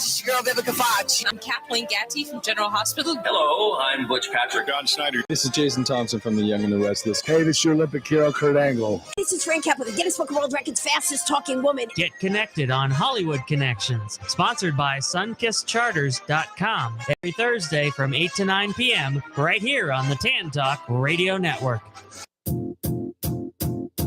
it's your girl, Vivica Foch. I'm Kathleen Gatty from General Hospital. Hello, I'm Butch Patrick. Don Snyder. This is Jason Thompson from The Young and the Restless. Hey, this is your Olympic hero, Kurt Angle. This is Fran Capel, the Guinness Book of World Records fastest talking woman. Get connected on Hollywood Connections, sponsored by SunkissCharters.com. Every Thursday from 8 to 9 p.m. right here on the Tan Talk Radio Network.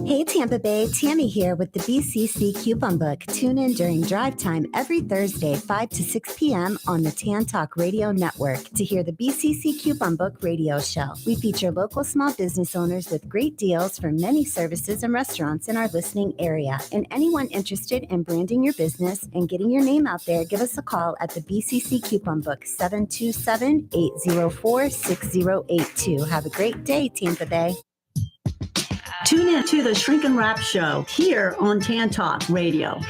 Hey Tampa Bay, Tammy here with the BCC Coupon Book. Tune in during drive time every Thursday, 5 to 6 p.m. on the Tan Talk Radio Network to hear the BCC Coupon Book radio show. We feature local small business owners with great deals for many services and restaurants in our listening area. And anyone interested in branding your business and getting your name out there, give us a call at the BCC Coupon Book, 727-804-6082. Have a great day, Tampa Bay. Tune in to the Shrink and Wrap Show here on Tan Talk Radio.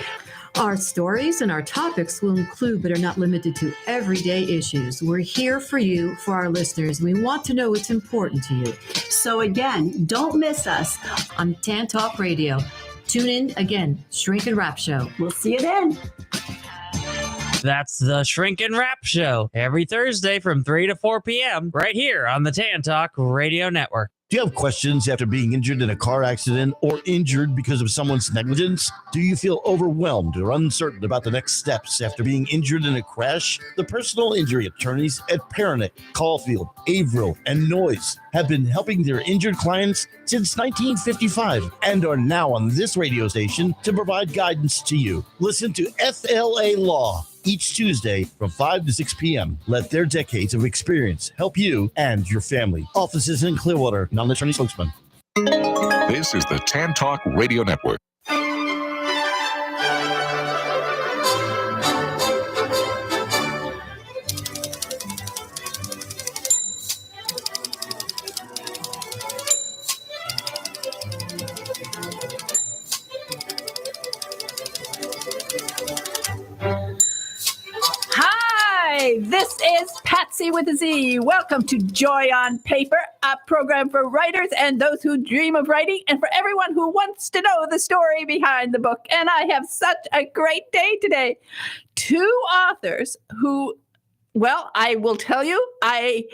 Our stories and our topics will include, but are not limited to, everyday issues. We're here for you, for our listeners. We want to know what's important to you. So again, don't miss us on Tan Talk Radio. Tune in again, Shrink and Wrap Show. We'll see you then. That's the Shrink and Wrap Show every Thursday from 3 to 4 p.m. right here on the Tan Talk Radio Network. Do you have questions after being injured in a car accident or injured because of someone's negligence? Do you feel overwhelmed or uncertain about the next steps after being injured in a crash? The personal injury attorneys at Peronic, Caulfield, Averill, and Noyes have been helping their injured clients since 1955 and are now on this radio station to provide guidance to you. Listen to FLA Law each Tuesday from 5 to 6 p.m. Let their decades of experience help you and your family. Offices in Clearwater, non-attorney spokesman. This is the Tan Talk Radio Network. This is Patsy with a Z. Welcome to Joy on Paper, a program for writers and those who dream of writing, and for everyone who wants to know the story behind the book. And I have such a great day today. Two authors who, well, I will tell you, I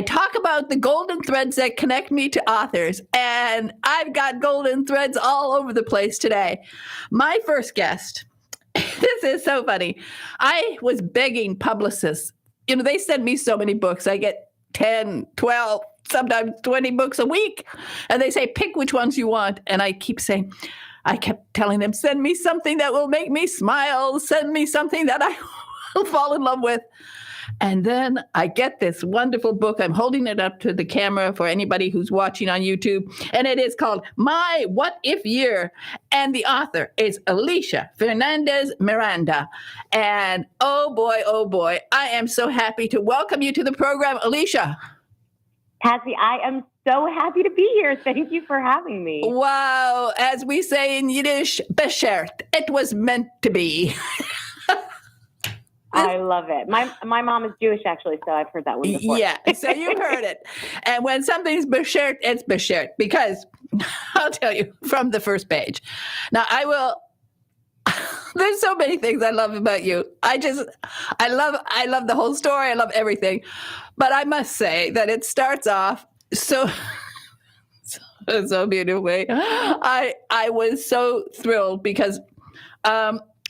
talk about the golden threads that connect me to authors, and I've got golden threads all over the place today. My first guest. This is so funny. I was begging publicists. You know, they send me so many books. I get 10, 12, sometimes 20 books a week. And they say, pick which ones you want. And I kept telling them, send me something that will make me smile. Send me something that I will fall in love with. And then I get this wonderful book. I'm holding it up to the camera for anybody who's watching on YouTube. And it is called My What If Year. And the author is Alicia Fernandez Miranda. And oh boy, I am so happy to welcome you to the program, Alicia. Patsy, I am so happy to be here. Thank you for having me. Wow. As we say in Yiddish, beschert. It was meant to be. I love it. My mom is Jewish, actually, so I've heard that one before. Yeah, so you've heard it. And when something's beshert, it's beshert, because I'll tell you from the first page. Now, there's so many things I love about you. I love the whole story. I love everything. But I must say that it starts off so beautifully. I was so thrilled because,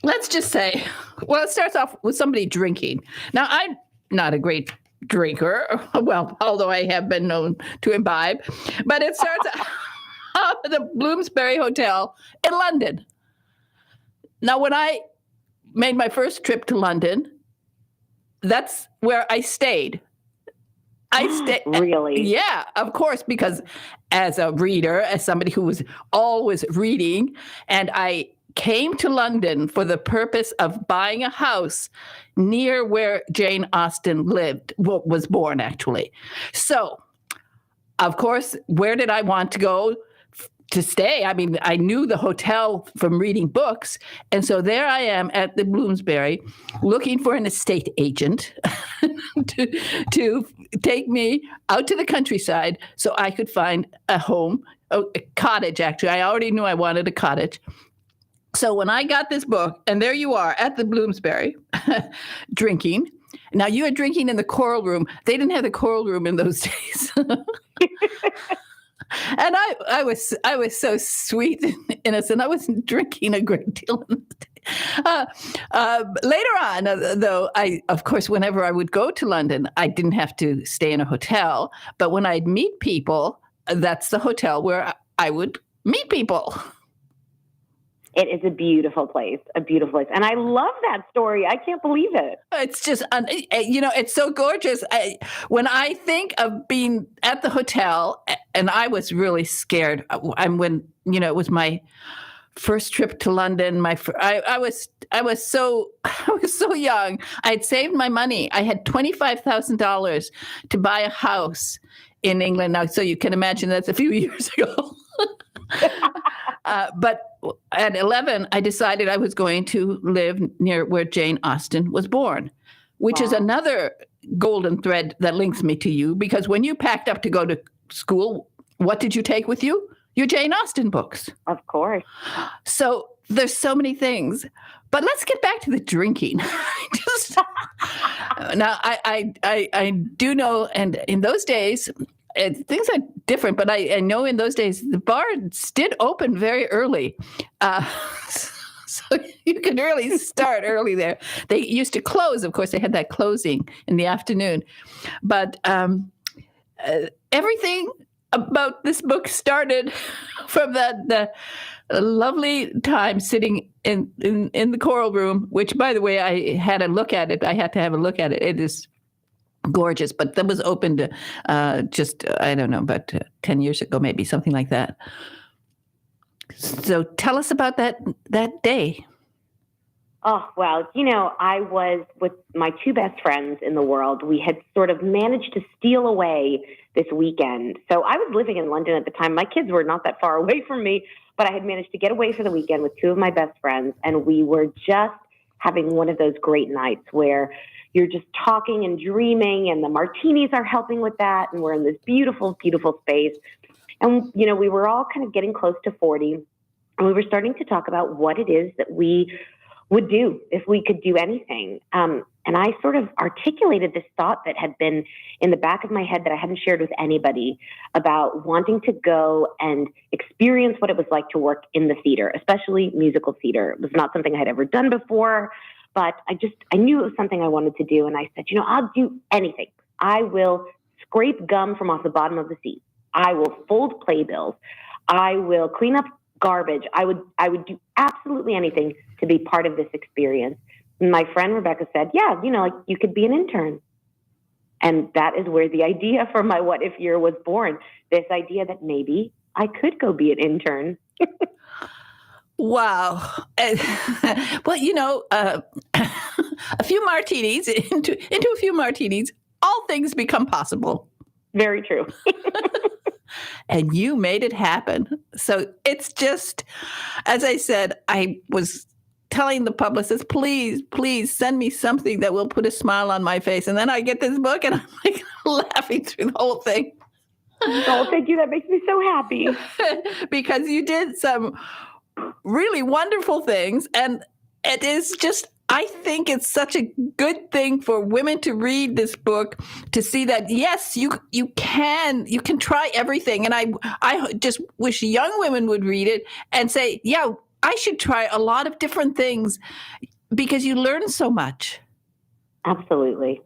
let's just say, well, it starts off with somebody drinking. Now, I'm not a great drinker, well, although I have been known to imbibe, but it starts off at the Bloomsbury Hotel in London. Now, when I made my first trip to London, that's where I stayed. Really? Yeah, of course, because as a reader, as somebody who was always reading, and I came to London for the purpose of buying a house near where Jane Austen was born, actually. So, of course, where did I want to go to stay? I mean, I knew the hotel from reading books. And so there I am at the Bloomsbury looking for an estate agent to take me out to the countryside so I could find a home, a cottage, actually. I already knew I wanted a cottage. So when I got this book, and there you are at the Bloomsbury drinking. Now you are drinking in the Coral Room. They didn't have the Coral Room in those days. And I was so sweet and innocent. I wasn't drinking a great deal. Later on, though, of course, whenever I would go to London, I didn't have to stay in a hotel. But when I'd meet people, that's the hotel where I would meet people. It is a beautiful place, And I love that story. I can't believe it. It's just, it's so gorgeous. When I think of being at the hotel, and I was really scared. It was my first trip to London. I was so young. I had saved my money. I had $25,000 to buy a house in England. Now, so you can imagine that's a few years ago. But at 11, I decided I was going to live near where Jane Austen was born, which is another golden thread that links me to you. Because when you packed up to go to school, what did you take with you? Your Jane Austen books. Of course. So there's so many things. But let's get back to the drinking. Now, I do know, and in those days, things are different, but I know in those days the bars did open very early. So you could really start early there. They used to close. Of course, they had that closing in the afternoon. But everything about this book started from the lovely time sitting in the Coral Room, which, by the way, I had a look at it. I had to have a look at it. It is gorgeous, but that was open to I don't know, about 10 years ago, maybe, something like that. So tell us about that day. Oh, well, I was with my two best friends in the world. We had sort of managed to steal away this weekend. So I was living in London at the time. My kids were not that far away from me, but I had managed to get away for the weekend with two of my best friends. And we were just having one of those great nights where you're just talking and dreaming, and the martinis are helping with that. And we're in this beautiful, beautiful space. And, we were all kind of getting close to 40. And we were starting to talk about what it is that we would do if we could do anything. And I sort of articulated this thought that had been in the back of my head that I hadn't shared with anybody, about wanting to go and experience what it was like to work in the theater, especially musical theater. It was not something I had ever done before. But I knew it was something I wanted to do. And I said, I'll do anything. I will scrape gum from off the bottom of the seat. I will fold playbills. I will clean up garbage. I would do absolutely anything to be part of this experience. And my friend Rebecca said, yeah, you could be an intern. And that is where the idea for my What If year was born. This idea that maybe I could go be an intern. Wow. Well, a few martinis, into a few martinis, all things become possible. Very true. And you made it happen. So it's just, as I said, I was telling the publicist, please send me something that will put a smile on my face. And then I get this book and I'm like laughing through the whole thing. Oh, thank you. That makes me so happy. Because you did some really wonderful things. And it is just, I think it's such a good thing for women to read this book, to see that, yes, you can try everything. And I just wish young women would read it and say, yeah, I should try a lot of different things, because you learn so much. Absolutely.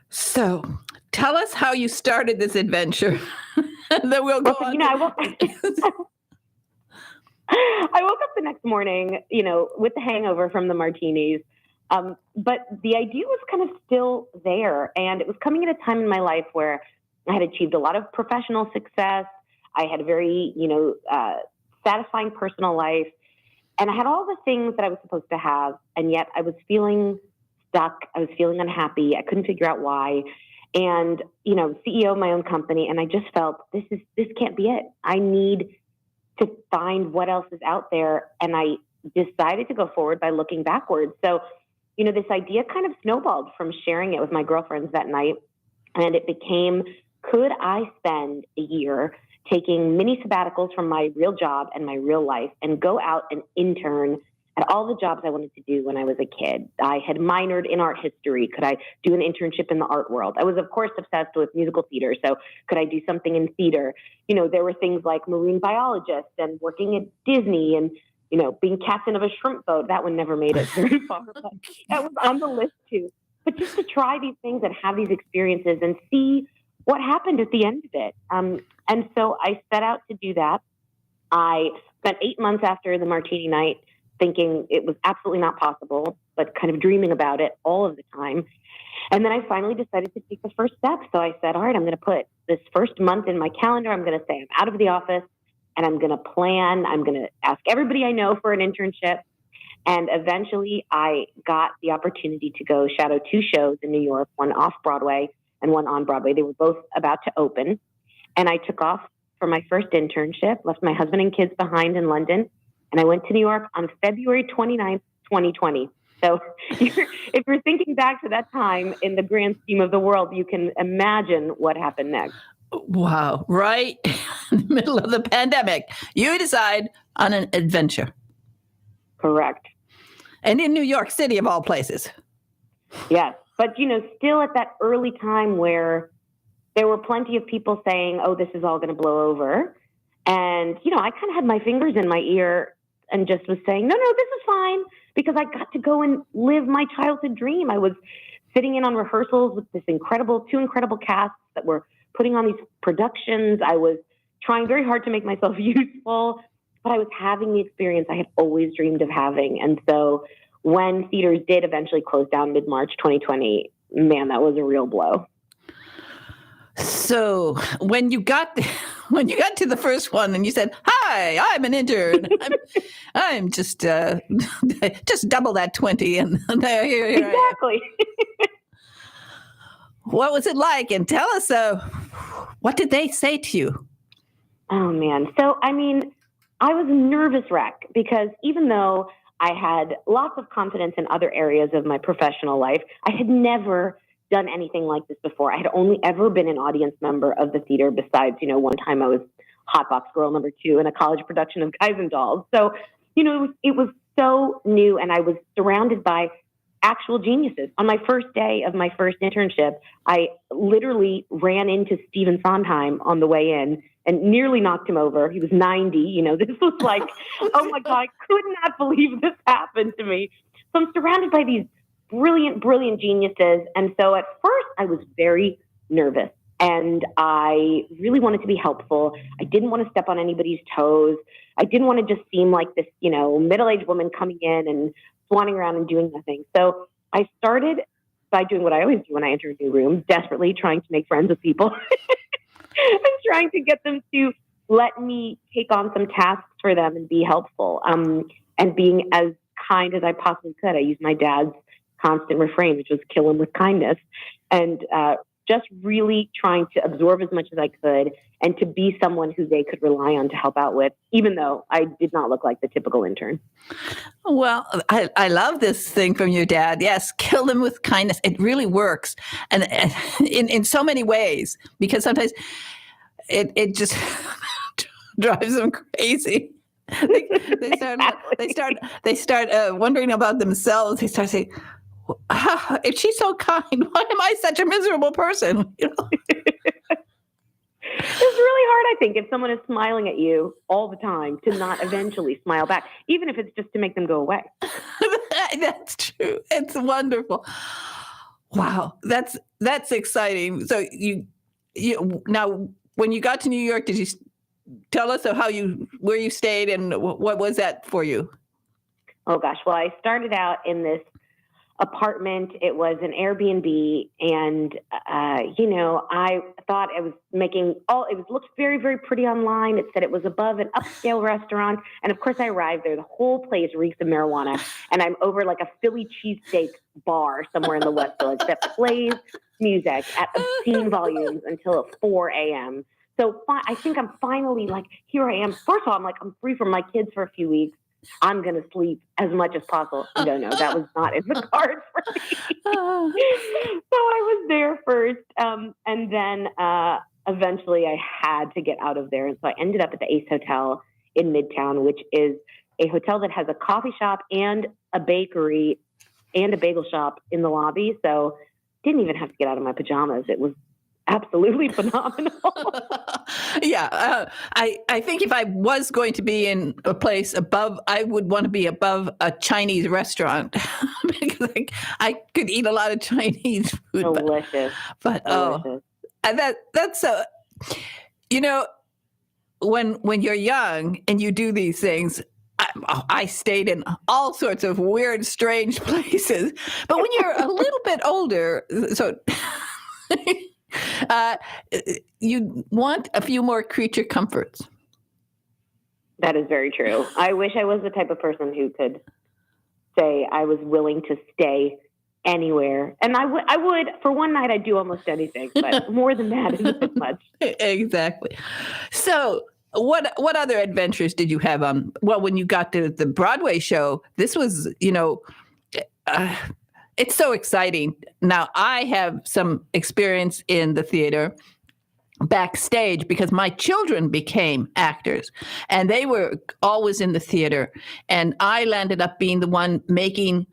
So tell us how you started this adventure. And then we'll go on. I woke up the next morning, with the hangover from the martinis. But the idea was kind of still there. And it was coming at a time in my life where I had achieved a lot of professional success. I had a very, satisfying personal life. And I had all the things that I was supposed to have. And yet I was feeling stuck. I was feeling unhappy. I couldn't figure out why. And, CEO of my own company. And I just felt this can't be it. I need to find what else is out there. And I decided to go forward by looking backwards. So, this idea kind of snowballed from sharing it with my girlfriends that night. And it became, could I spend a year taking mini sabbaticals from my real job and my real life and go out and intern at all the jobs I wanted to do when I was a kid. I had minored in art history. Could I do an internship in the art world? I was, of course, obsessed with musical theater. So could I do something in theater? You know, there were things like marine biologist and working at Disney and, you know, being captain of a shrimp boat. That one never made it very far, but that was on the list too. But just to try these things and have these experiences and see what happened at the end of it. And so I set out to do that. I spent 8 months after the Martini Night thinking it was absolutely not possible, but kind of dreaming about it all of the time. And then I finally decided to take the first step. So I said, all right, I'm going to put this first month in my calendar. I'm going to say I'm out of the office and I'm going to plan. I'm going to ask everybody I know for an internship. And eventually I got the opportunity to go shadow 2 shows in New York, one off Broadway and one on Broadway. They were both about to open. And I took off for my first internship, left my husband and kids behind in London. And I went to New York on February 29th, 2020. So if you're thinking back to that time in the grand scheme of the world, you can imagine what happened next. Wow. Right in the middle of the pandemic, you decide on an adventure. Correct. And in New York City, of all places. Yes. But, you know, still at that early time where there were plenty of people saying, oh, this is all going to blow over. And, you know, I kind of had my fingers in my ear and just was saying, no, this is fine, because I got to go and live my childhood dream. I was sitting in on rehearsals with two incredible casts that were putting on these productions. I was trying very hard to make myself useful, but I was having the experience I had always dreamed of having. And so when theaters did eventually close down mid-March 2020, man, that was a real blow. So when you got to the first one and you said, "Hi, I'm an intern. I'm just double that 20," and here exactly. What was it like? And tell us, what did they say to you? Oh man, so I mean, I was a nervous wreck because even though I had lots of confidence in other areas of my professional life, I had never done anything like this before. I had only ever been an audience member of the theater besides, you know, one time I was Hotbox Girl number 2 in a college production of Guys and Dolls. So, you know, it was so new, and I was surrounded by actual geniuses. On my first day of my first internship, I literally ran into Stephen Sondheim on the way in and nearly knocked him over. He was 90. You know, this was like, oh my God, I could not believe this happened to me. So I'm surrounded by these brilliant geniuses. And so at first I was very nervous and I really wanted to be helpful. I didn't want to step on anybody's toes. I didn't want to just seem like this, you know, middle-aged woman coming in and swanning around and doing nothing. So I started by doing what I always do when I enter a new room, desperately trying to make friends with people and trying to get them to let me take on some tasks for them and be helpful, and being as kind as I possibly could. I used my dad's constant refrain, which was kill him with kindness, and just really trying to absorb as much as I could and to be someone who they could rely on to help out with, even though I did not look like the typical intern. Well, I love this thing from your dad. Yes, kill them with kindness. It really works, and in so many ways, because sometimes it just drives them crazy. They start wondering about themselves. They start saying, if she's so kind, why am I such a miserable person? You know? It's really hard, I think, if someone is smiling at you all the time to not eventually smile back, even if it's just to make them go away. That's true. It's wonderful. Wow, that's exciting. So you now, when you got to New York, did you tell us of where you stayed and what was that for you? Oh gosh, well, I started out in this apartment. It was an Airbnb, and you know, I thought I was it looked very, very pretty online. It said it was above an upscale restaurant, and of course I arrived there. The whole place reeks of marijuana, and I'm over like a Philly cheesesteak bar somewhere in the West Village that plays music at obscene volumes until 4 a.m. So I think I'm finally like, here I am. First of all, I'm free from my kids for a few weeks. I'm going to sleep as much as possible. No, that was not in the cards for me. So I was there first. And then eventually I had to get out of there. And so I ended up at the Ace Hotel in Midtown, which is a hotel that has a coffee shop and a bakery and a bagel shop in the lobby. So didn't even have to get out of my pajamas. It was absolutely phenomenal. I think if I was going to be in a place above, I would want to be above a Chinese restaurant because I could eat a lot of Chinese food. Delicious. But delicious. That's when you're young and you do these things. I stayed in all sorts of weird, strange places. But when you're a little bit older, so you want a few more creature comforts. That is very true. I wish I was the type of person who could say I was willing to stay anywhere. And I would, for one night, I'd do almost anything, but more than that isn't much. Exactly. So what other adventures did you have on, when you got to the Broadway show? This was, it's so exciting. Now, I have some experience in the theater backstage because my children became actors and they were always in the theater. And I landed up being the one making,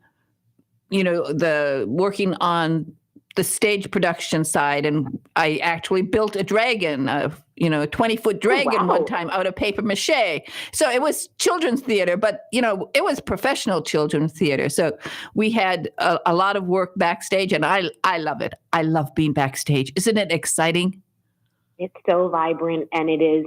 working on the stage production side. And I actually built a dragon, a 20-foot dragon one time out of paper mache. So it was children's theater, but, it was professional children's theater. So we had a lot of work backstage and I love it. I love being backstage. Isn't it exciting? It's so vibrant and it is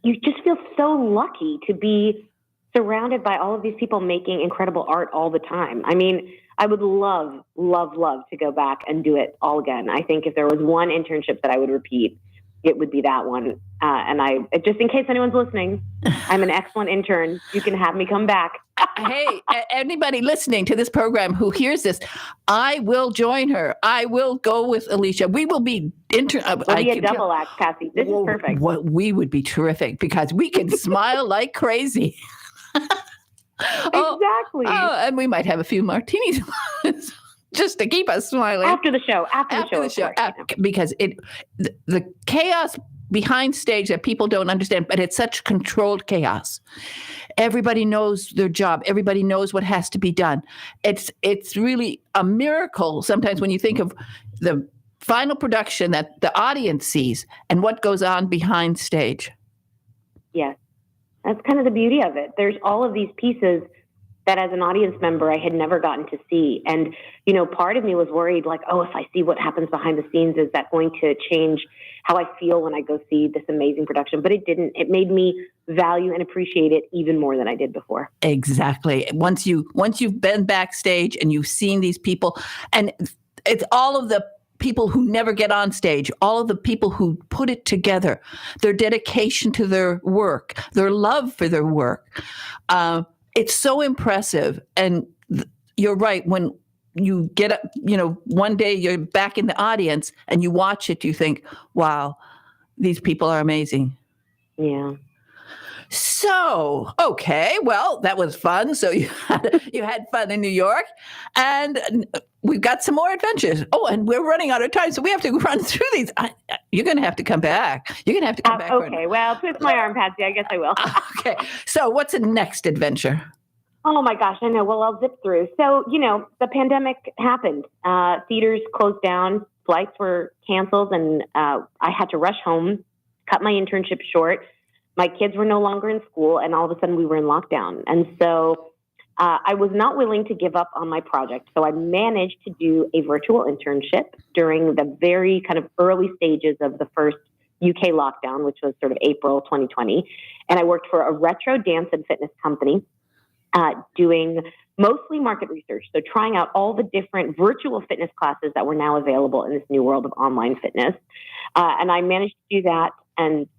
you just feel so lucky to be surrounded by all of these people making incredible art all the time. I mean, I would love, love, love to go back and do it all again. I think if there was one internship that I would repeat, it would be that one. And just in case anyone's listening, I'm an excellent intern. You can have me come back. Hey, anybody listening to this program who hears this, I will join her. I will go with Alicia. We will be we'll be a double act, Cassie. This is perfect. We would be terrific because we can smile like crazy. Exactly. And we might have a few martinis just to keep us smiling after the show. Because the chaos behind stage that people don't understand, but it's such controlled chaos. Everybody knows their job. Everybody knows what has to be done. It's really a miracle sometimes when you think of the final production that the audience sees and what goes on behind stage. Yes. That's kind of the beauty of it. There's all of these pieces that as an audience member, I had never gotten to see. And, part of me was worried like, if I see what happens behind the scenes, is that going to change how I feel when I go see this amazing production? But it didn't. It made me value and appreciate it even more than I did before. Exactly. Once you've been backstage and you've seen these people, and it's all of the people who never get on stage, all of the people who put it together, their dedication to their work, their love for their work. It's so impressive. And you're right. When you get up, one day you're back in the audience and you watch it, you think, wow, these people are amazing. Yeah. So, okay, well, that was fun. So you had fun in New York, and we've got some more adventures. Oh, and we're running out of time, so we have to run through these. You're going to have to come back. You're going to have to come back. Okay, well, twist my arm, Patsy. I guess I will. Okay, so what's the next adventure? Oh, my gosh, I know. Well, I'll zip through. So, the pandemic happened. Theaters closed down. Flights were canceled, and I had to rush home, cut my internship short. My kids were no longer in school, and all of a sudden we were in lockdown. And so I was not willing to give up on my project. So I managed to do a virtual internship during the very kind of early stages of the first UK lockdown, which was sort of April 2020. And I worked for a retro dance and fitness company doing mostly market research. So trying out all the different virtual fitness classes that were now available in this new world of online fitness. And I managed to do that and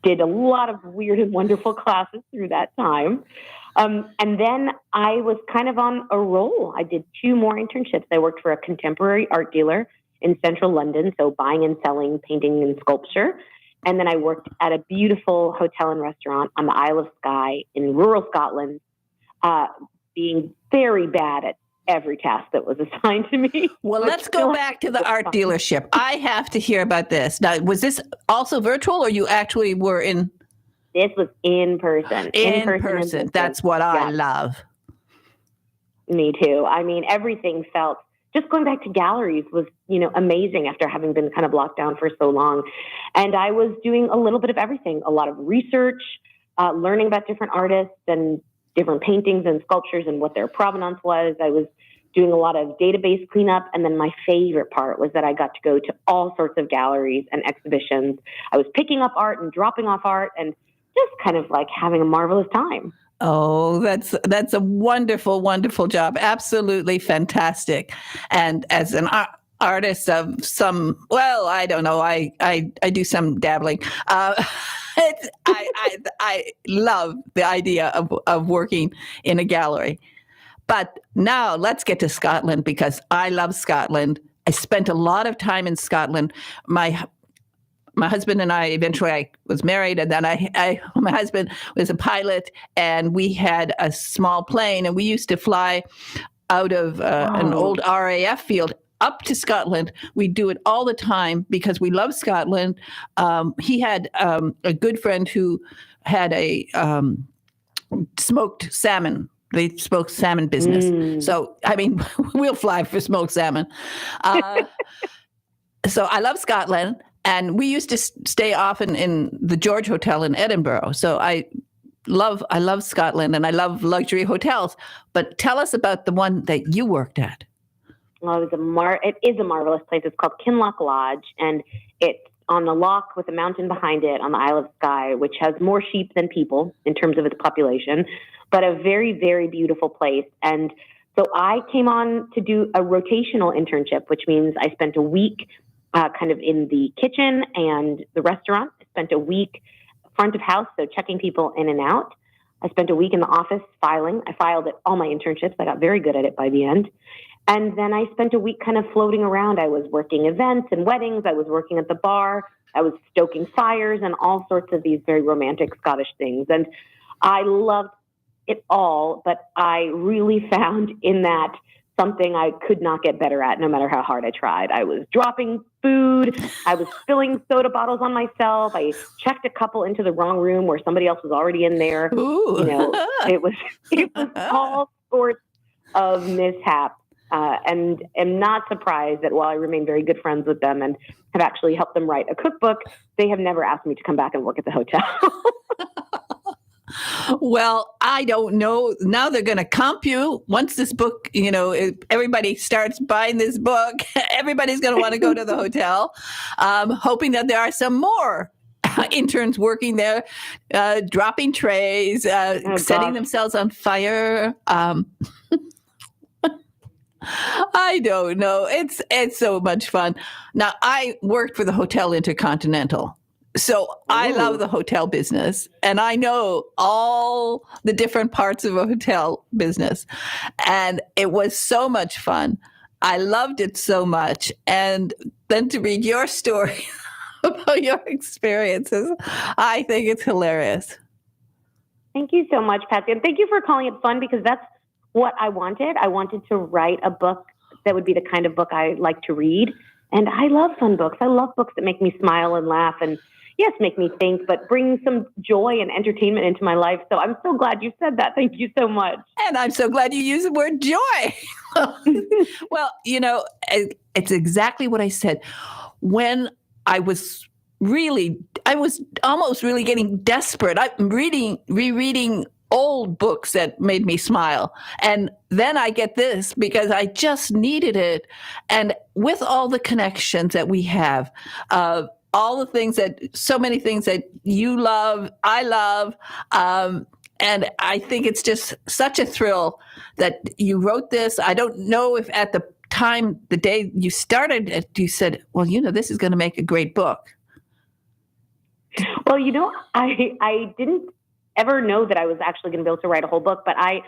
did a lot of weird and wonderful classes through that time. And then I was kind of on a roll. I did 2 more internships. I worked for a contemporary art dealer in central London, so buying and selling painting and sculpture. And then I worked at a beautiful hotel and restaurant on the Isle of Skye in rural Scotland, being very bad every task that was assigned to me. Well, let's go back to the art dealership. I have to hear about this. Now, was this also virtual, or you actually were in? This was in person. In person. That's what I love. Me too. I mean, everything felt, just going back to galleries was, amazing after having been kind of locked down for so long. And I was doing a little bit of everything, a lot of research, learning about different artists and different paintings and sculptures and what their provenance was. I was doing a lot of database cleanup. And then my favorite part was that I got to go to all sorts of galleries and exhibitions. I was picking up art and dropping off art and just kind of like having a marvelous time. Oh, that's a wonderful, wonderful job. Absolutely fantastic. And as an artist of some, well, I don't know, I do some dabbling. I love the idea of working in a gallery. But now let's get to Scotland, because I love Scotland. I spent a lot of time in Scotland. My husband and I, eventually I was married, and then my husband was a pilot, and we had a small plane, and we used to fly out of an old RAF field up to Scotland. We do it all the time because we love Scotland. He had a good friend who had a smoked salmon. They smoked salmon business. So, I mean, we'll fly for smoked salmon. So I love Scotland. And we used to stay often in the George Hotel in Edinburgh. So I love Scotland, and I love luxury hotels. But tell us about the one that you worked at. Well, it is a marvelous place. It's called Kinloch Lodge, and it's on the loch with a mountain behind it on the Isle of Skye, which has more sheep than people in terms of its population, but a very, very beautiful place. And so I came on to do a rotational internship, which means I spent a week kind of in the kitchen and the restaurant. I spent a week front of house, so checking people in and out. I spent a week in the office filing. I filed at all my internships. I got very good at it by the end. And then I spent a week kind of floating around. I was working events and weddings. I was working at the bar. I was stoking fires and all sorts of these very romantic Scottish things. And I loved it all, but I really found in that something I could not get better at, no matter how hard I tried. I was dropping food. I was spilling soda bottles on myself. I checked a couple into the wrong room where somebody else was already in there. Ooh. It was all sorts of mishaps. And am not surprised that while I remain very good friends with them and have actually helped them write a cookbook, they have never asked me to come back and work at the hotel. Well, I don't know. Now they're going to comp you. Once this book, everybody starts buying this book, everybody's going to want to go to the hotel, hoping that there are some more interns working there, dropping trays, setting themselves on fire. I don't know. It's so much fun. Now, I worked for the Hotel Intercontinental. So I love the hotel business, and I know all the different parts of a hotel business, and it was so much fun. I loved it so much. And then to read your story about your experiences, I think it's hilarious. Thank you so much, Patsy. And thank you for calling it fun, because that's what I wanted. I wanted to write a book that would be the kind of book I like to read. And I love fun books. I love books that make me smile and laugh and, yes, make me think, but bring some joy and entertainment into my life. So I'm so glad you said that. Thank you so much. And I'm so glad you used the word joy. Well, it's exactly what I said. When I was almost really getting desperate. I'm rereading old books that made me smile. And then I get this because I just needed it. And with all the connections that we have, all the things so many things that you love, I love, and I think it's just such a thrill that you wrote this. I don't know if at the time, the day you started it, you said, well, this is going to make a great book. Well, I didn't ever know that I was actually going to be able to write a whole book, but I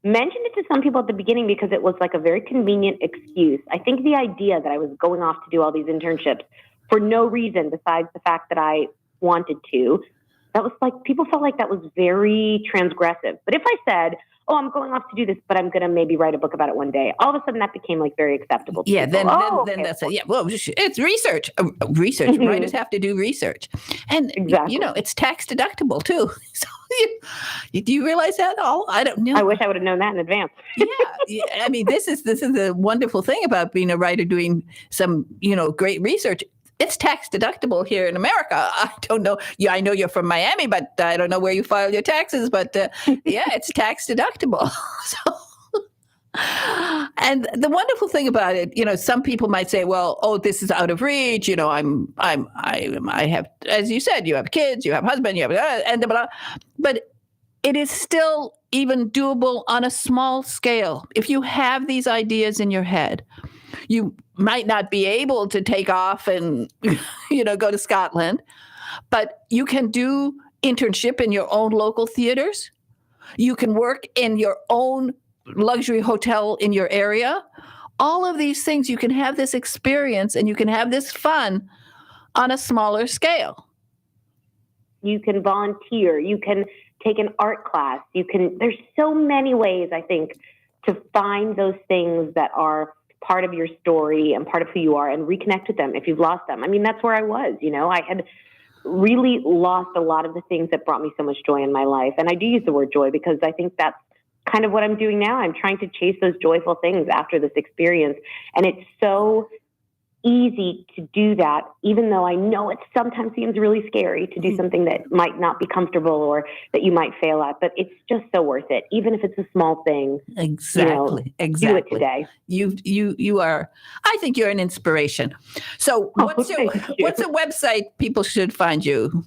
mentioned it to some people at the beginning because it was like a very convenient excuse. I think the idea that I was going off to do all these internships for no reason besides the fact that I wanted to, that was like, people felt like that was very transgressive. But if I said, oh, I'm going off to do this, but I'm going to maybe write a book about it one day. All of a sudden that became like very acceptable. To yeah, people. then that's it. Yeah, well, it's research. Research. Writers have to do research. And, it's tax deductible too. So do you realize that all? I don't know. I wish I would have known that in advance. Yeah. I mean, this is the wonderful thing about being a writer doing some, great research. It's tax deductible here in America. I don't know. Yeah, I know you're from Miami, but I don't know where you file your taxes. But it's tax deductible. And the wonderful thing about it, some people might say, well, oh, this is out of reach. I have, as you said, you have kids, you have husband, you have, but it is still even doable on a small scale. If you have these ideas in your head, you might not be able to take off and, go to Scotland, but you can do internship in your own local theaters. You can work in your own luxury hotel in your area. All of these things, you can have this experience and you can have this fun on a smaller scale. You can volunteer. You can take an art class. There's so many ways, I think, to find those things that are part of your story and part of who you are and reconnect with them if you've lost them. I mean, that's where I was, I had really lost a lot of the things that brought me so much joy in my life. And I do use the word joy because I think that's kind of what I'm doing now. I'm trying to chase those joyful things after this experience. And it's so easy to do that, even though I know it sometimes seems really scary to do something that might not be comfortable or that you might fail at, but it's just so worth it. Even if it's a small thing. Exactly. Do it today. You are, I think you're an inspiration. So what's a website people should find you?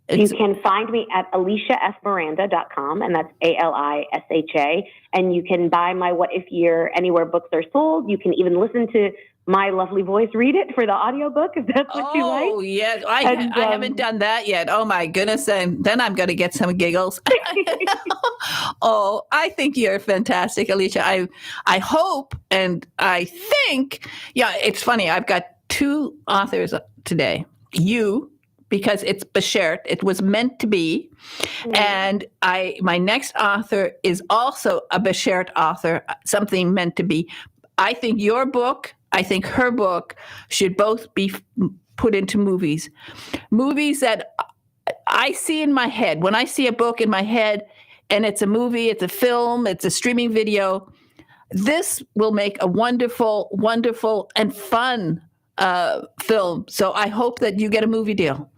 You can find me at AliciaSmiranda.com, and that's ALISHA. And you can buy my What If Year anywhere books are sold. You can even listen to my lovely voice read it for the audiobook if that's what you like. Oh, yeah. I haven't done that yet. Oh, my goodness. And then I'm going to get some giggles. Oh, I think you're fantastic, Alicia. I hope and I think, it's funny. I've got two authors today. You, because it's Beshert. It was meant to be. And my next author is also a Beshert author, something meant to be. I think your book, I think her book should both be put into movies. Movies that I see in my head. When I see a book in my head and it's a movie, it's a film, it's a streaming video, this will make a wonderful, wonderful and fun film. So I hope that you get a movie deal.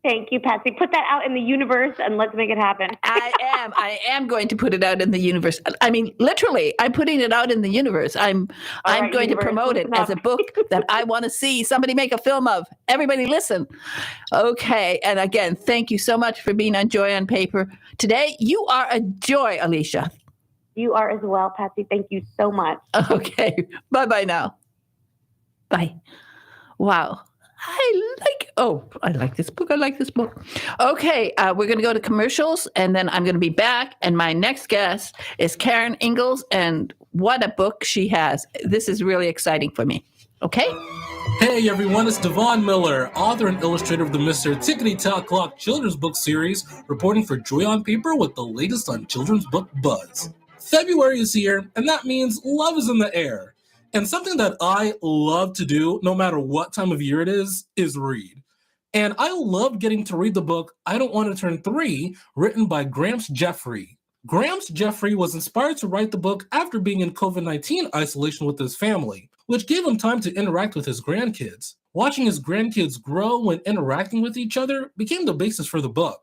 Thank you, Patsy. Put that out in the universe and let's make it happen. I am going to put it out in the universe. I mean, literally, I'm putting it out in the universe. I'm going to promote it as a book that I want to see somebody make a film of. Everybody listen. Okay. And again, thank you so much for being on Joy on Paper today. You are a joy, Alicia. You are as well, Patsy. Thank you so much. Okay. Bye-bye now. Bye. Wow. I like this book. I like this book. Okay, we're going to go to commercials, and then I'm going to be back. And my next guest is Karen Ingalls, and what a book she has. This is really exciting for me. Okay? Hey, everyone. It's Devon Miller, author and illustrator of the Mr. Tickety Tock Clock children's book series, reporting for Joy on Paper with the latest on children's book buzz. February is here, and that means love is in the air. And something that I love to do, no matter what time of year it is read. And I love getting to read the book I Don't Want to Turn 3, written by Gramps Jeffrey. Gramps Jeffrey was inspired to write the book after being in COVID-19 isolation with his family, which gave him time to interact with his grandkids. Watching his grandkids grow when interacting with each other became the basis for the book.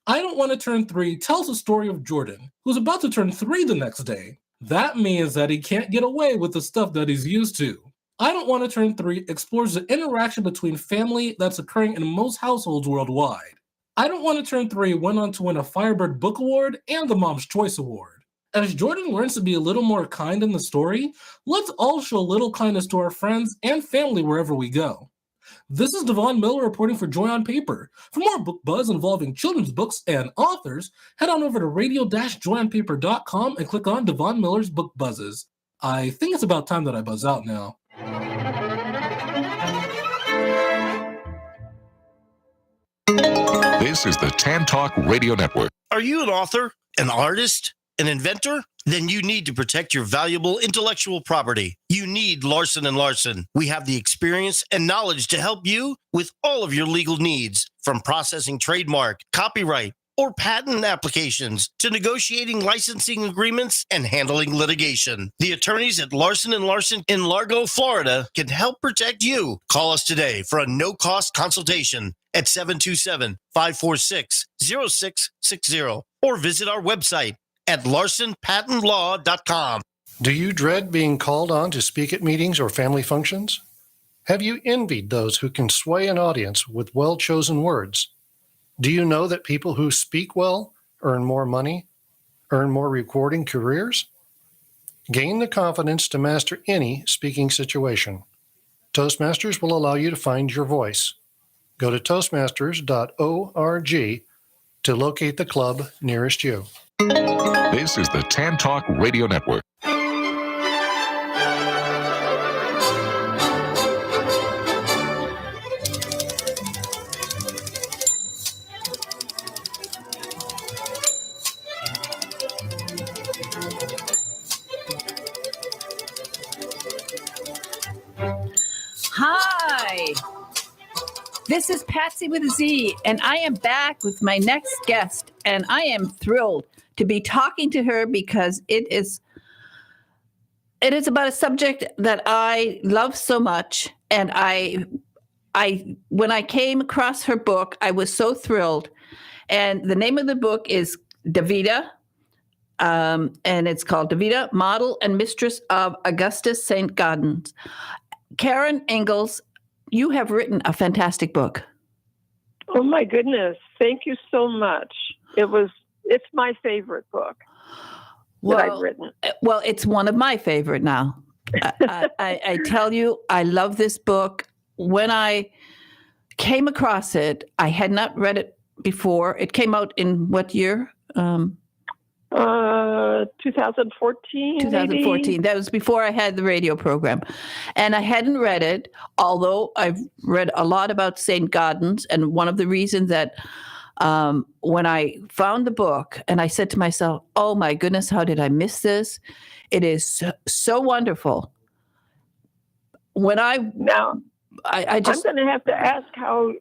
I Don't Want to Turn 3 tells the story of Jordan, who's about to turn 3 the next day. That means that he can't get away with the stuff that he's used to. I Don't Want to Turn 3 explores the interaction between family that's occurring in most households worldwide. I Don't Want to Turn 3 went on to win a Firebird Book Award and the Mom's Choice Award. As Jordan learns to be a little more kind in the story, let's all show a little kindness to our friends and family wherever we go. This is Devon Miller reporting for Joy on Paper. For more book buzz involving children's books and authors, head on over to radio-joyonpaper.com and click on Devon Miller's Book Buzzes. I think it's about time that I buzz out now. This is the Tan Talk Radio Network. Are you an author? an artist, an inventor? Then you need to protect your valuable intellectual property. You need Larson & Larson. We have the experience and knowledge to help you with all of your legal needs, from processing trademark, copyright, or patent applications to negotiating licensing agreements and handling litigation. The attorneys at Larson & Larson in Largo, Florida can help protect you. Call us today for a no-cost consultation at 727-546-0660 or visit our website at larsonpatentlaw.com. Do you dread being called on to speak at meetings or family functions? Have you envied those who can sway an audience with well-chosen words? Do you know that people who speak well earn more money, earn more recording careers? Gain the confidence to master any speaking situation. Toastmasters will allow you to find your voice. Go to toastmasters.org to locate the club nearest you. This is the Tan Talk Radio Network. Hi, this is Patsy with a Z, and I am back with my next guest, and I am thrilled to be talking to her because it is about a subject that I love so much, and I when I came across her book, I was so thrilled, and the name of the book is Davida, and it's called Davida, Model and Mistress of Augustus St. Gaudens. Karen Ingalls, you have written a fantastic book. Oh my goodness. Thank you so much. It's my favorite book that I've written. Well, it's one of my favorite now. I tell you, I love this book. When I came across it, I had not read it before. It came out in what year? 2014. 2014. Maybe? That was before I had the radio program. And I hadn't read it, although I've read a lot about St. Gaudens. And one of the reasons that when I found the book and I said to myself, oh my goodness, how did I miss this? It is so wonderful. When I just, I'm going to have to ask how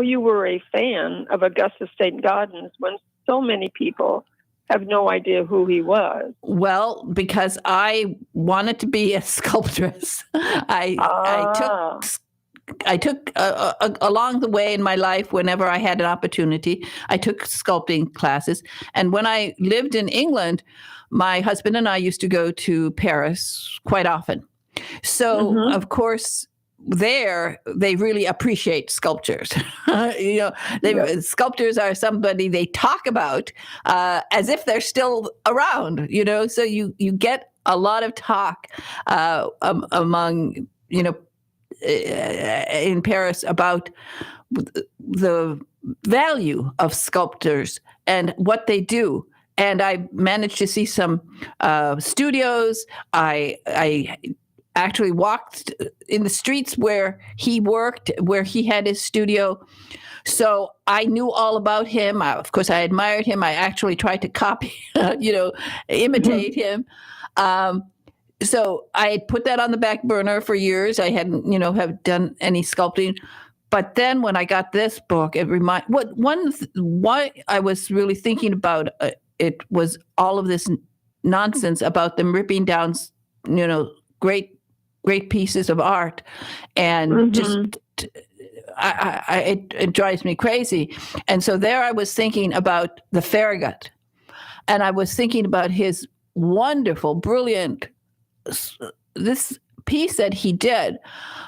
you were a fan of Augustus St. Gaudens when so many people have no idea who he was. Well, because I wanted to be a sculptress. I took along the way in my life, whenever I had an opportunity, I took sculpting classes. And when I lived in England, my husband and I used to go to Paris quite often. So, of course, there they really appreciate sculptures. Sculptors are somebody they talk about as if they're still around, so you get a lot of talk among in Paris about the value of sculptors and what they do. And I managed to see some studios. I actually walked in the streets where he worked, where he had his studio. So I knew all about him. Of course, I admired him. I actually tried to copy, imitate him. So I had put that on the back burner for years. I hadn't, have done any sculpting. But then when I got this book, it why I was really thinking about it was all of this nonsense about them ripping down, great pieces of art, and just it drives me crazy. And so there I was thinking about the Farragut, and I was thinking about his wonderful, brilliant, this piece that he did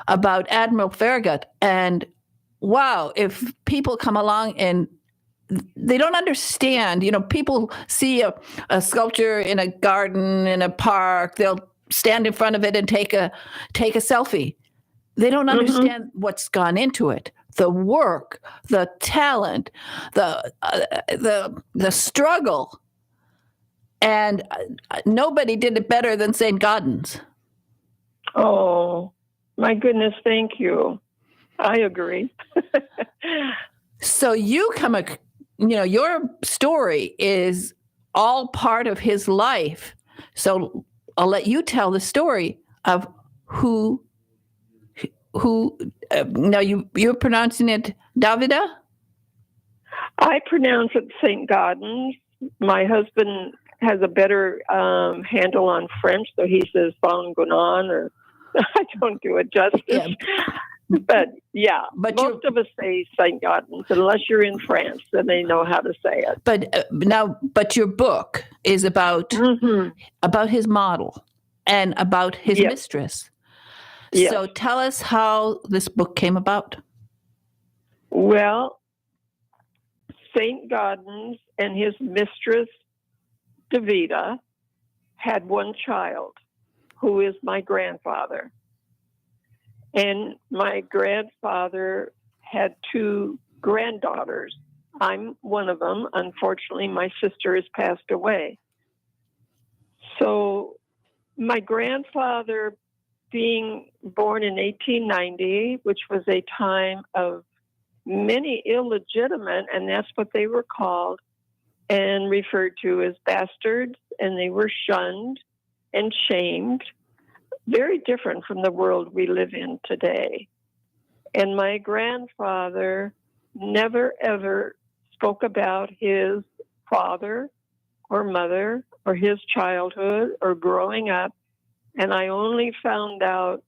about Admiral Farragut. And wow, if people come along and they don't understand, people see a sculpture in a garden, in a park, they'll stand in front of it and take a selfie. They don't understand what's gone into it. The work, the talent, the struggle. And nobody did it better than St. Gaudens. Oh, my goodness, thank you. I agree. So you come your story is all part of his life. So I'll let you tell the story of who now you're pronouncing it Davida? I pronounce it St. Gaudens. My husband has a better handle on French, so he says Saint Gaudens, or I don't do it justice. Yeah. But most of us say St. Gaudens, unless you're in France, then they know how to say it. But your book is about his model and about his mistress. Yes. So tell us how this book came about. Well, St. Gaudens and his mistress, Davida, had one child, who is my grandfather. And my grandfather had two granddaughters. I'm one of them. Unfortunately, my sister has passed away. So my grandfather, being born in 1890, which was a time of many illegitimate, and that's what they were called and referred to as bastards, and they were shunned and shamed, very different from the world we live in today. And my grandfather never, ever spoke about his father or mother or his childhood or growing up. And I only found out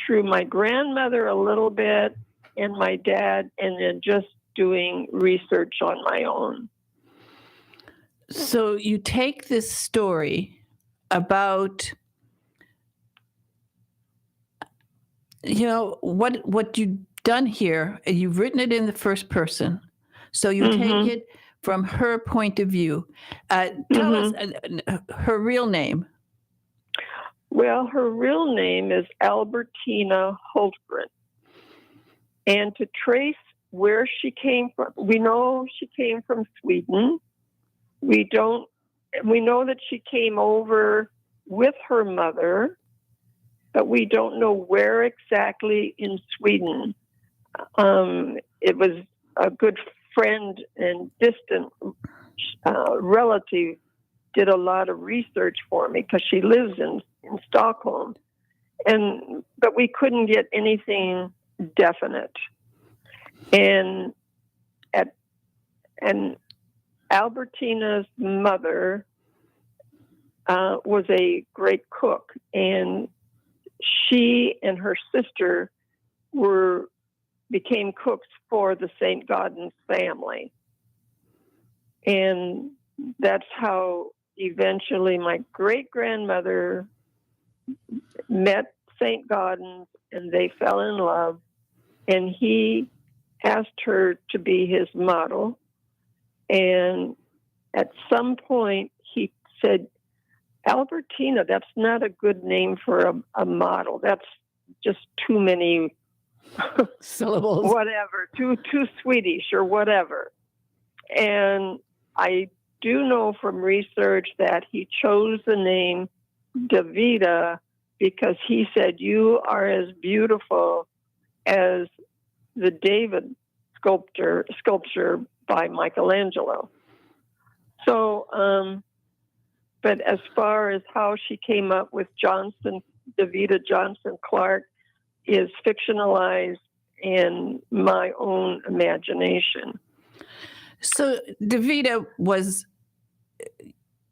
through my grandmother a little bit and my dad, and then just doing research on my own. So you take this story about, what you've done here, and you've written it in the first person. So you take it from her point of view. Tell us her real name. Well, her real name is Albertina Hultgren. And to trace where she came from, we know she came from Sweden. We know that she came over with her mother, but we don't know where exactly in Sweden. It was a good friend and distant relative did a lot of research for me because she lives in Stockholm, but we couldn't get anything definite. And Albertina's mother was a great cook, and she and her sister became cooks for the St. Gaudens family. And that's how eventually my great-grandmother met St. Gaudens, and they fell in love. And he asked her to be his model. And at some point, he said, Albertina, that's not a good name for a model. That's just too many syllables, whatever, too Swedish or whatever. And I do know from research that he chose the name Davida because he said, you are as beautiful as the David sculpture by Michelangelo. So, but as far as how she came up with Davida Johnson Clark is fictionalized in my own imagination. So Davida was,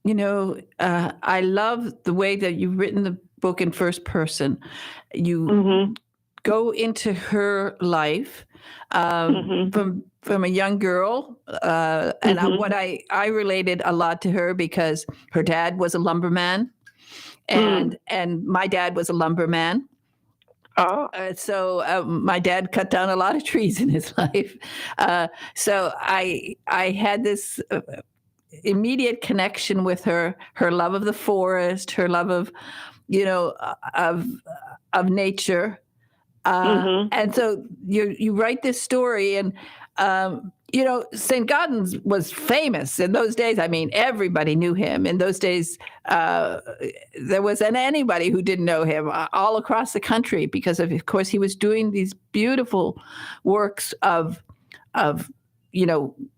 I love the way that you've written the book in first person. You go into her life from a young girl, and what I related a lot to her because her dad was a lumberman, and my dad was a lumberman. So my dad cut down a lot of trees in his life. So I had this immediate connection with her love of the forest, her love of, of nature. And so you write this story, and St. Gaudens was famous in those days. I mean, everybody knew him in those days. There wasn't anybody who didn't know him all across the country because of course, he was doing these beautiful works of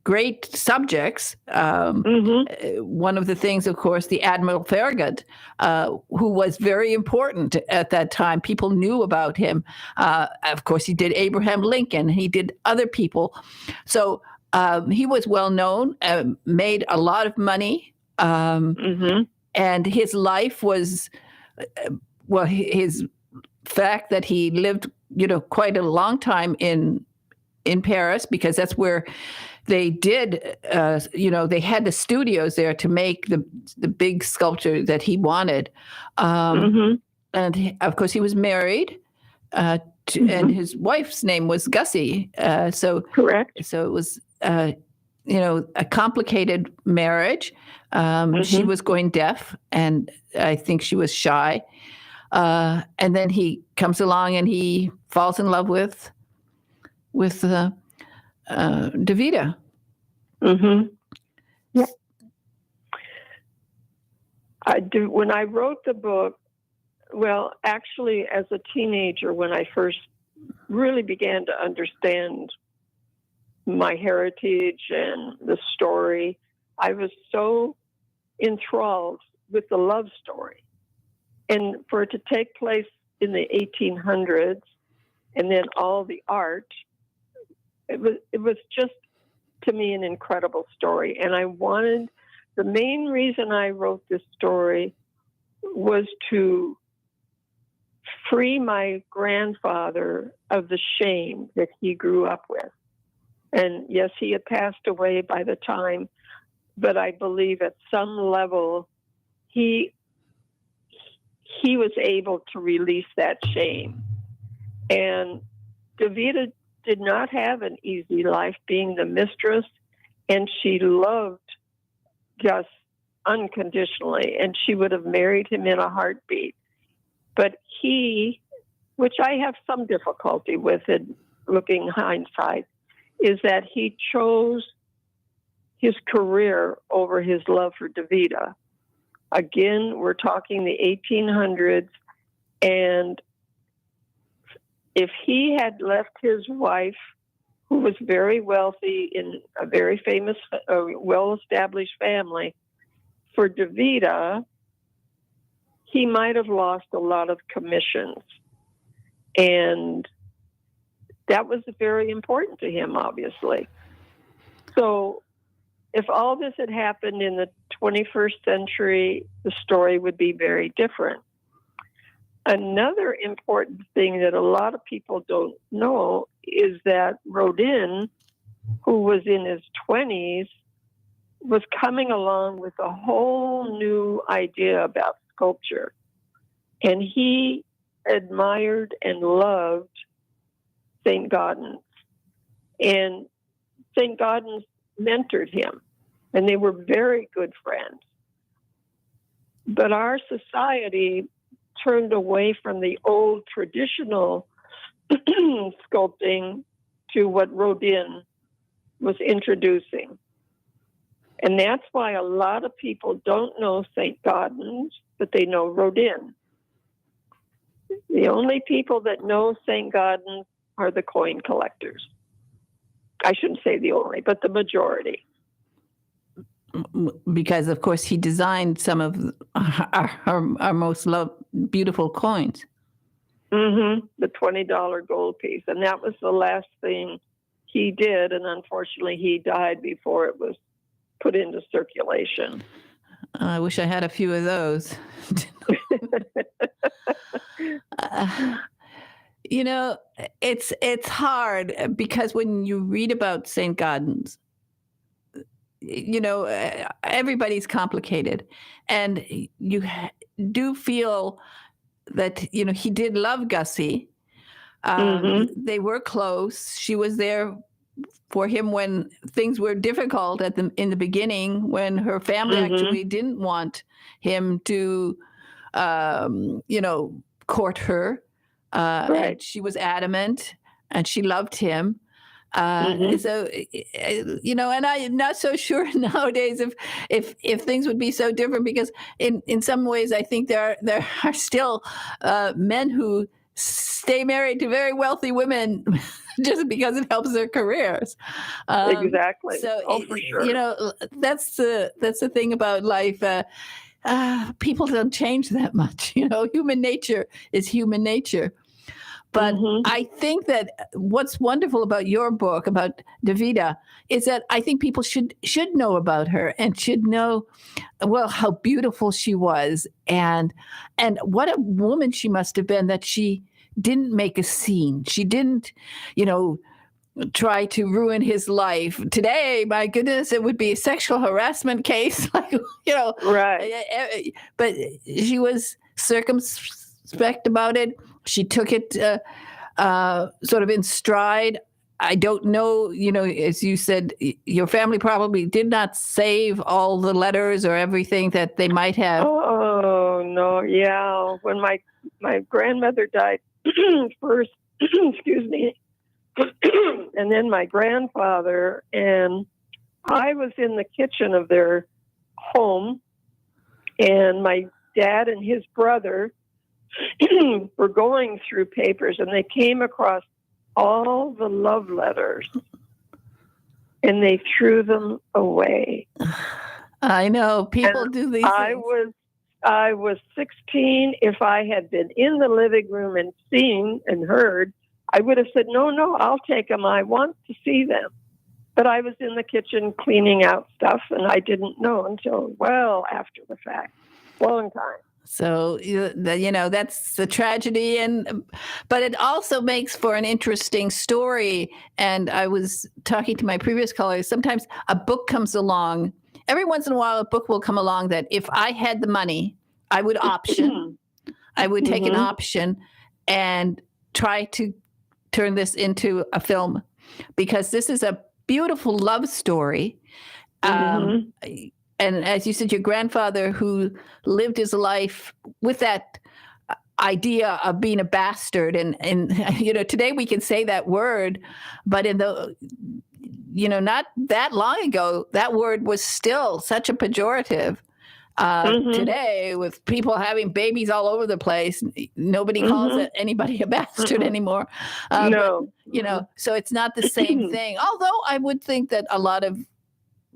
great subjects. One of the things, of course, the Admiral Farragut, who was very important at that time. People knew about him. Of course, he did Abraham Lincoln. He did other people. So he was well known, made a lot of money. And his life was, his fact that he lived, quite a long time in Paris, because that's where they did, they had the studios there to make the big sculpture that he wanted. And of course, he was married, and his wife's name was Gussie. Correct. So it was, a complicated marriage. She was going deaf, and I think she was shy. And then he comes along and he falls in love with Davida. Yeah. When I wrote the book, well, actually, as a teenager, when I first really began to understand my heritage and the story, I was so enthralled with the love story. And for it to take place in the 1800s, and then all the art, it was just, to me, an incredible story. And the main reason I wrote this story was to free my grandfather of the shame that he grew up with. And yes, he had passed away by the time, but I believe at some level he was able to release that shame. And Davida did not have an easy life being the mistress, and she loved Gus unconditionally, and she would have married him in a heartbeat. But he, which I have some difficulty with in looking hindsight, is that he chose his career over his love for Davida. Again, we're talking the 1800s, and if he had left his wife, who was very wealthy in a very famous, well-established family, for Davida, he might have lost a lot of commissions. And that was very important to him, obviously. So if all this had happened in the 21st century, the story would be very different. Another important thing that a lot of people don't know is that Rodin, who was in his 20s, was coming along with a whole new idea about sculpture. And he admired and loved St. Gaudens. And St. Gaudens mentored him, and they were very good friends. But our society turned away from the old traditional sculpting to what Rodin was introducing. And that's why a lot of people don't know St. Gaudens, but they know Rodin. The only people that know St. Gaudens are the coin collectors. I shouldn't say the only, but the majority. Because, of course, he designed some of our most beautiful coins. The $20 gold piece. And that was the last thing he did. And unfortunately, he died before it was put into circulation. I wish I had a few of those. It's hard because when you read about St. Gaudens, everybody's complicated, and you do feel that he did love Gussie. They were close. She was there for him when things were difficult in the beginning, when her family actually didn't want him to court her. And she was adamant, and she loved him. So, and I'm not so sure nowadays if things would be so different, because in some ways I think there are still men who stay married to very wealthy women just because it helps their careers. Exactly. So, for sure. you know, that's the thing about life. People don't change that much. You know, human nature is human nature. But I think that what's wonderful about your book about Davida is that I think people should know about her and should know, well, how beautiful she was and what a woman she must have been, that she didn't make a scene. She didn't, you know, try to ruin his life. Today, my goodness, it would be a sexual harassment case, like, you know. Right. But she was circumspect about it. She took it sort of in stride. I don't know, you know, as you said, your family probably did not save all the letters or everything that they might have. Oh, no, yeah. When my grandmother died first, excuse me, and then my grandfather, and I was in the kitchen of their home, and my dad and his brother were going through papers, and they came across all the love letters, and they threw them away. I know people do these things. I was 16. If I had been in the living room and seen and heard, I would have said, no, I'll take them. I want to see them. But I was in the kitchen cleaning out stuff, and I didn't know until well after the fact. Long time. So, you know, that's the tragedy. But it also makes for an interesting story. And I was talking to my previous caller, sometimes a book comes along. Every once in a while, a book will come along that if I had the money, I would option. I would take an option and try to turn this into a film, because this is a beautiful love story. And as you said, your grandfather, who lived his life with that idea of being a bastard, and you know, today we can say that word, but in the, you know, not that long ago, that word was still such a pejorative. Today, with people having babies all over the place, nobody calls anybody a bastard anymore. No. But, you know, so it's not the same thing. Although I would think that a lot of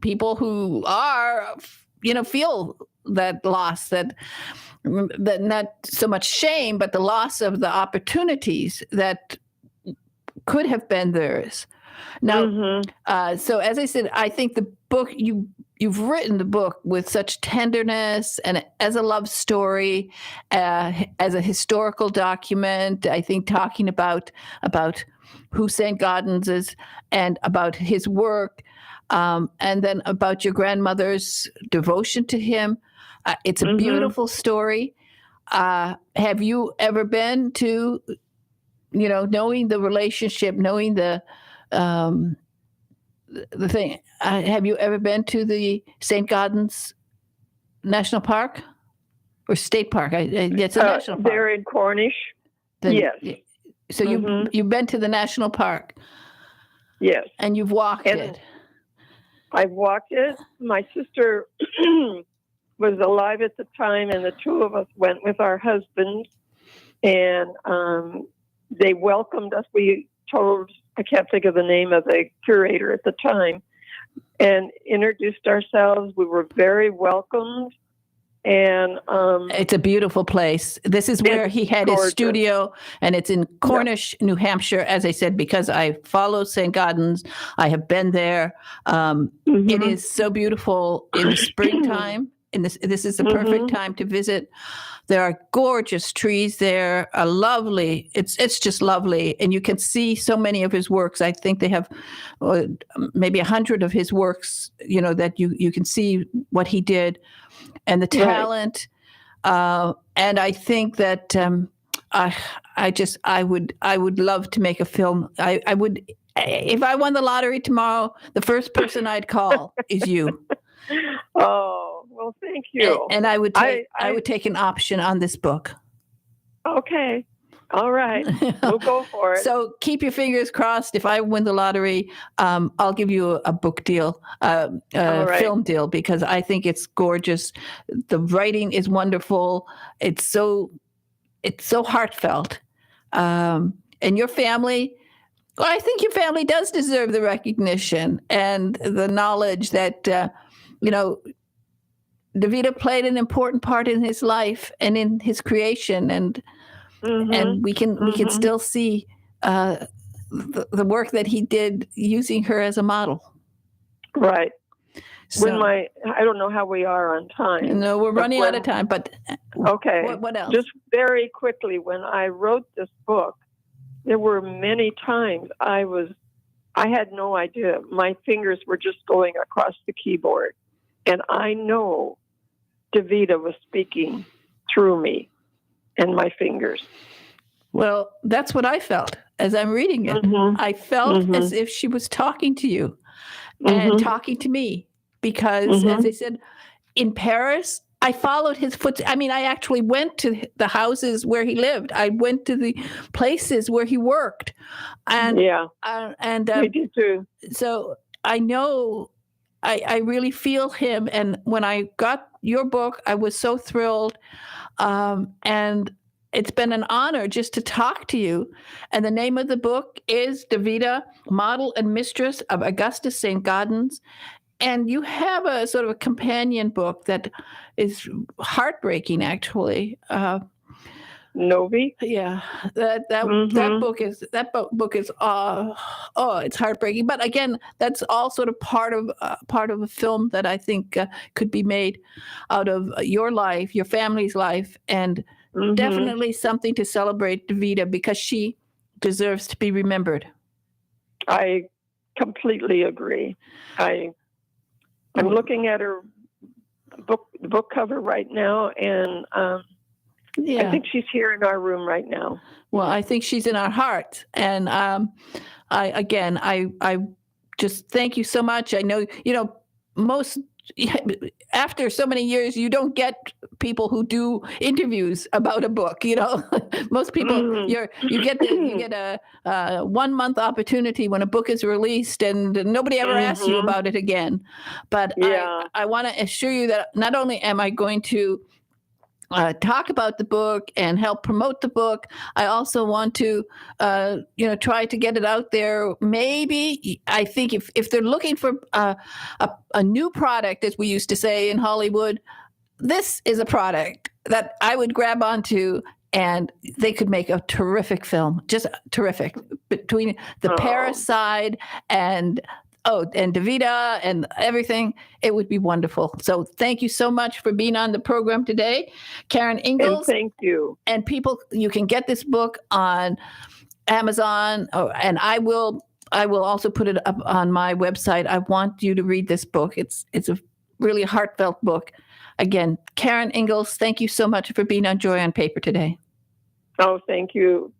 people who are, you know, feel that loss, that not so much shame, but the loss of the opportunities that could have been theirs. Now, so as I said, I think the book, you've written the book with such tenderness and as a love story, as a historical document. I think talking about who St. Gaudens is and about his work. And then about your grandmother's devotion to him. It's a beautiful story. Have you ever been to, you know, knowing the relationship, knowing the thing, have you ever been to the St. Gaudens National Park or State Park? It's a national park. They're in Cornish. Yes. So you've been to the national park. Yes. And you've walked it. I've walked it. My sister was alive at the time, and the two of us went with our husbands, and they welcomed us. We told, I can't think of the name of the curator at the time, and introduced ourselves. We were very welcomed. And it's a beautiful place. This is where he had his studio, and it's in Cornish, New Hampshire. As I said, because I follow St. Gaudens, I have been there. It is so beautiful in the springtime. This is the perfect time to visit. There are gorgeous trees there. Lovely. It's just lovely, and you can see so many of his works. I think they have maybe 100 of his works. You know, that you can see what he did. And the talent, and I think that I would love to make a film. I would, if I won the lottery tomorrow, the first person I'd call is you. Oh, well, thank you. And I would take an option on this book. Okay. All right. We'll go for it. So keep your fingers crossed. If I win the lottery, I'll give you a book deal, film deal, because I think it's gorgeous. The writing is wonderful. It's so heartfelt. And your family, Well, I think your family does deserve the recognition and the knowledge that, DeVita played an important part in his life and in his creation, and we can still see the work that he did using her as a model. Right. So, I don't know how we are on time. No, we're running out of time, but okay. What else? Just very quickly, when I wrote this book, there were many times I had no idea. My fingers were just going across the keyboard. And I know DeVita was speaking through me and my fingers. Well, that's what I felt as I'm reading it. I felt as if she was talking to you and talking to me. Because, as I said, in Paris, I followed his footsteps. I mean, I actually went to the houses where he lived. I went to the places where he worked. And we did too. So I know, I really feel him. And when I got your book, I was so thrilled. And it's been an honor just to talk to you. And the name of the book is DeVita, Model and Mistress of Augustus St. Gaudens. And you have a sort of a companion book that is heartbreaking, actually. Novi. Yeah, that book is it's heartbreaking. But again, that's all sort of part of a film that I think could be made out of your life, your family's life, and definitely something to celebrate DeVita, because she deserves to be remembered. I completely agree. I'm looking at her book cover right now, and I think she's here in our room right now. Well, I think she's in our hearts, and I just thank you so much. I know, most after so many years, you don't get people who do interviews about a book. Most people you get a 1 month opportunity when a book is released, and nobody ever asks you about it again. But I want to assure you that not only am I going to talk about the book and help promote the book, I also want to, try to get it out there. Maybe I think if they're looking for a new product, as we used to say in Hollywood, this is a product that I would grab onto, and they could make a terrific film, just terrific, between the Paris side and DeVita and everything. It would be wonderful. So thank you so much for being on the program today, Karen Ingalls. And thank you. And people, you can get this book on Amazon, and I will also put it up on my website. I want you to read this book. It's a really heartfelt book. Again, Karen Ingalls, thank you so much for being on Joy on Paper today. Oh, thank you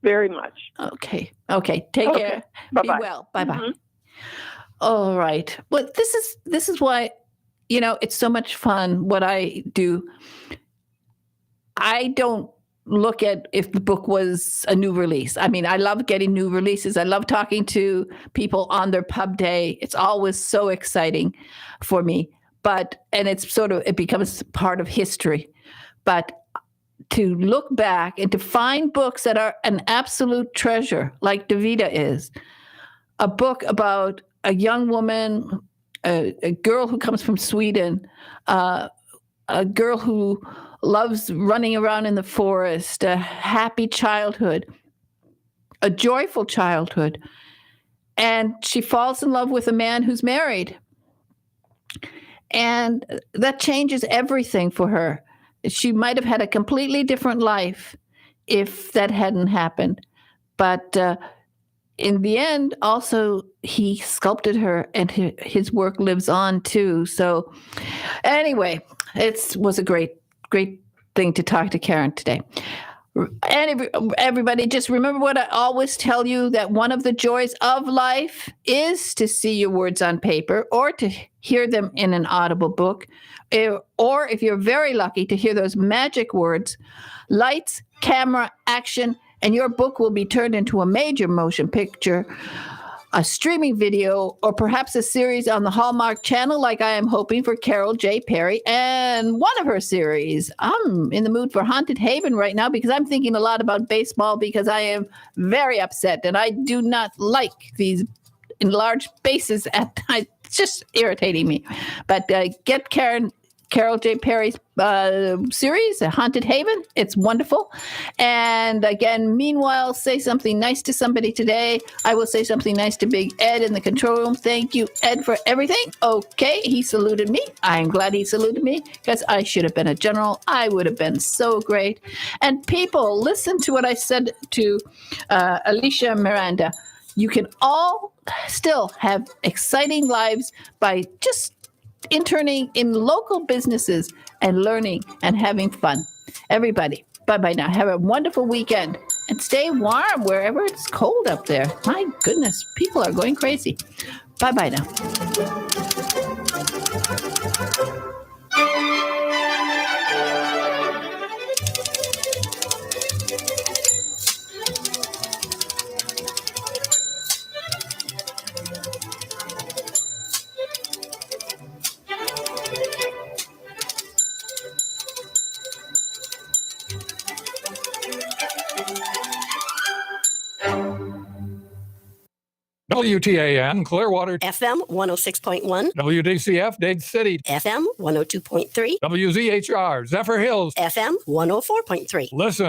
very much. Okay. Take care. Bye-bye. Be well. Bye-bye. All right. Well, this is why, it's so much fun what I do. I don't look at if the book was a new release. I mean, I love getting new releases. I love talking to people on their pub day. It's always so exciting for me. And it becomes part of history. But to look back and to find books that are an absolute treasure, like DeVita is, a book about a young woman, a girl who comes from Sweden, a girl who loves running around in the forest, a happy childhood, a joyful childhood. And she falls in love with a man who's married. And that changes everything for her. She might have had a completely different life if that hadn't happened. But in the end, also, he sculpted her, and his work lives on too. So anyway, it was a great thing to talk to Karen today. And everybody, just remember what I always tell you, that one of the joys of life is to see your words on paper, or to hear them in an audible book, or if you're very lucky, to hear those magic words, lights, camera, action, and your book will be turned into a major motion picture. a streaming video, or perhaps a series on the Hallmark Channel like I am hoping for Carol J. Perry and one of her series. I'm in the mood for Haunted Haven right now because I'm thinking a lot about baseball because I am very upset and I do not like these enlarged bases. It's just irritating me. But get Carol J. Perry's series, Haunted Haven. It's wonderful. And again, meanwhile, say something nice to somebody today. I will say something nice to Big Ed in the control room. Thank you, Ed, for everything. Okay, he saluted me. I'm glad he saluted me because I should have been a general. I would have been so great. And people, listen to what I said to Alicia Miranda. You can all still have exciting lives by just interning in local businesses and learning and having fun. Everybody, bye-bye now. Have a wonderful weekend and stay warm wherever it's cold up there. My goodness, people are going crazy. Bye-bye now. WTAN, Clearwater. FM 106.1. WDCF, Dade City. FM 102.3. WZHR, Zephyrhills. FM 104.3. Listen.